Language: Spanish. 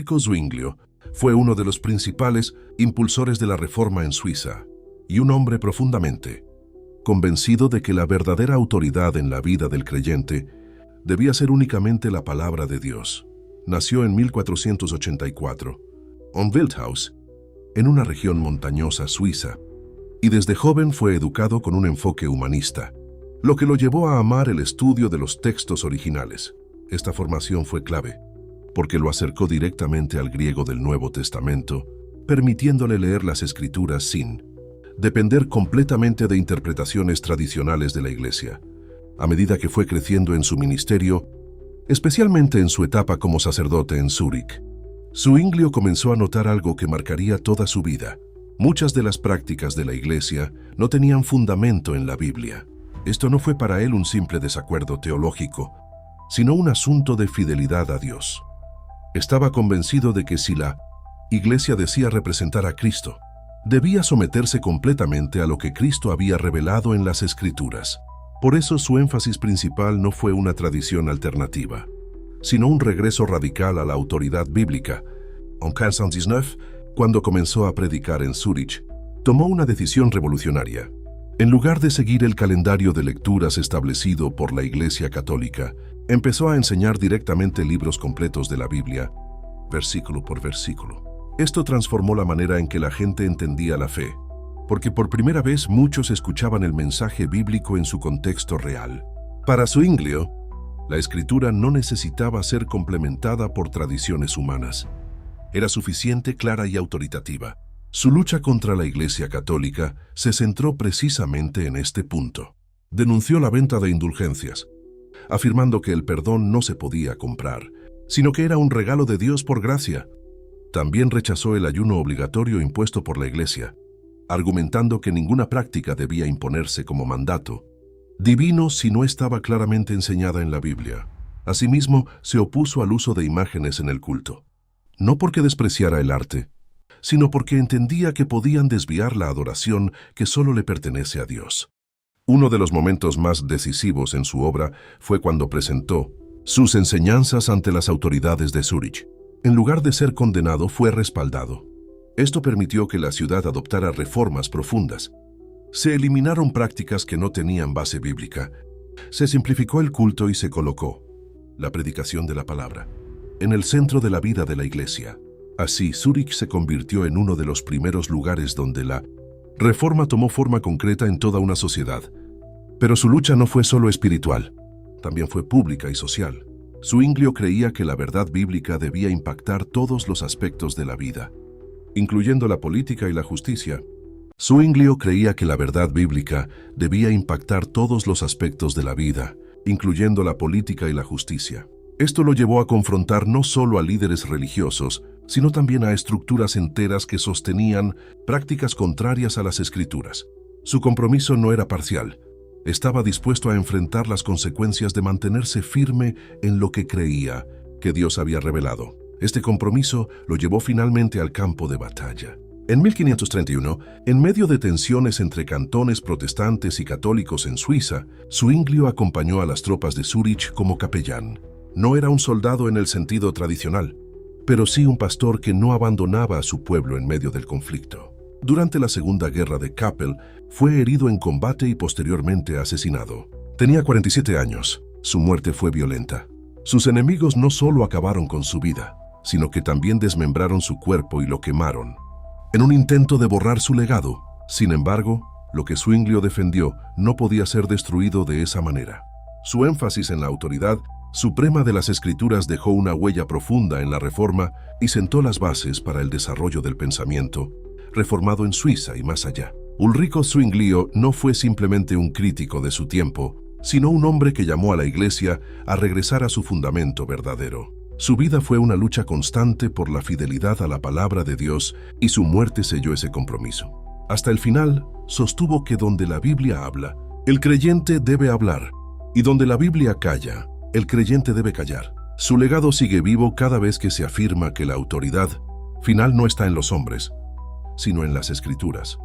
Ulrico Zwinglio fue uno de los principales impulsores de la Reforma en Suiza y un hombre profundamente convencido de que la verdadera autoridad en la vida del creyente debía ser únicamente la palabra de Dios. Nació en 1484, en Wildhaus, en una región montañosa suiza, y desde joven fue educado con un enfoque humanista, lo que lo llevó a amar el estudio de los textos originales. Esta formación fue clave, porque lo acercó directamente al griego del Nuevo Testamento, permitiéndole leer las Escrituras sin depender completamente de interpretaciones tradicionales de la Iglesia. A medida que fue creciendo en su ministerio, especialmente en su etapa como sacerdote en Zúrich, Zwinglio comenzó a notar algo que marcaría toda su vida. Muchas de las prácticas de la Iglesia no tenían fundamento en la Biblia. Esto no fue para él un simple desacuerdo teológico, sino un asunto de fidelidad a Dios. Estaba convencido de que si la Iglesia decía representar a Cristo, debía someterse completamente a lo que Cristo había revelado en las Escrituras. Por eso su énfasis principal no fue una tradición alternativa, sino un regreso radical a la autoridad bíblica. En 1519, cuando comenzó a predicar en Zúrich, tomó una decisión revolucionaria. En lugar de seguir el calendario de lecturas establecido por la Iglesia Católica, empezó a enseñar directamente libros completos de la Biblia, versículo por versículo. Esto transformó la manera en que la gente entendía la fe, porque por primera vez muchos escuchaban el mensaje bíblico en su contexto real. Para Zwinglio, la Escritura no necesitaba ser complementada por tradiciones humanas. Era suficiente, clara y autoritativa. Su lucha contra la Iglesia Católica se centró precisamente en este punto. Denunció la venta de indulgencias, afirmando que el perdón no se podía comprar, sino que era un regalo de Dios por gracia. También rechazó el ayuno obligatorio impuesto por la Iglesia, argumentando que ninguna práctica debía imponerse como mandato divino si no estaba claramente enseñada en la Biblia. Asimismo, se opuso al uso de imágenes en el culto, no porque despreciara el arte, sino porque entendía que podían desviar la adoración que solo le pertenece a Dios. Uno de los momentos más decisivos en su obra fue cuando presentó sus enseñanzas ante las autoridades de Zúrich. En lugar de ser condenado, fue respaldado. Esto permitió que la ciudad adoptara reformas profundas. Se eliminaron prácticas que no tenían base bíblica. Se simplificó el culto y se colocó la predicación de la palabra en el centro de la vida de la Iglesia. Así, Zúrich se convirtió en uno de los primeros lugares donde la reforma tomó forma concreta en toda una sociedad. Pero su lucha no fue solo espiritual, también fue pública y social. Zwinglio creía que la verdad bíblica debía impactar todos los aspectos de la vida, incluyendo la política y la justicia. Zwinglio creía que la verdad bíblica debía impactar todos los aspectos de la vida, incluyendo la política y la justicia. Esto lo llevó a confrontar no solo a líderes religiosos, sino también a estructuras enteras que sostenían prácticas contrarias a las Escrituras. Su compromiso no era parcial. Estaba dispuesto a enfrentar las consecuencias de mantenerse firme en lo que creía que Dios había revelado. Este compromiso lo llevó finalmente al campo de batalla. En 1531, en medio de tensiones entre cantones protestantes y católicos en Suiza, Zwinglio acompañó a las tropas de Zúrich como capellán. No era un soldado en el sentido tradicional, pero sí un pastor que no abandonaba a su pueblo en medio del conflicto. Durante la Segunda Guerra de Kappel, fue herido en combate y posteriormente asesinado. Tenía 47 años. Su muerte fue violenta. Sus enemigos no solo acabaron con su vida, sino que también desmembraron su cuerpo y lo quemaron, en un intento de borrar su legado. Sin embargo, lo que Zwinglio defendió no podía ser destruido de esa manera. Su énfasis en la autoridad suprema de las Escrituras dejó una huella profunda en la Reforma y sentó las bases para el desarrollo del pensamiento reformado en Suiza y más allá. Ulrico Zwinglio no fue simplemente un crítico de su tiempo, sino un hombre que llamó a la Iglesia a regresar a su fundamento verdadero. Su vida fue una lucha constante por la fidelidad a la palabra de Dios y su muerte selló ese compromiso. Hasta el final, sostuvo que donde la Biblia habla, el creyente debe hablar, y donde la Biblia calla, el creyente debe callar. Su legado sigue vivo cada vez que se afirma que la autoridad final no está en los hombres, sino en las Escrituras.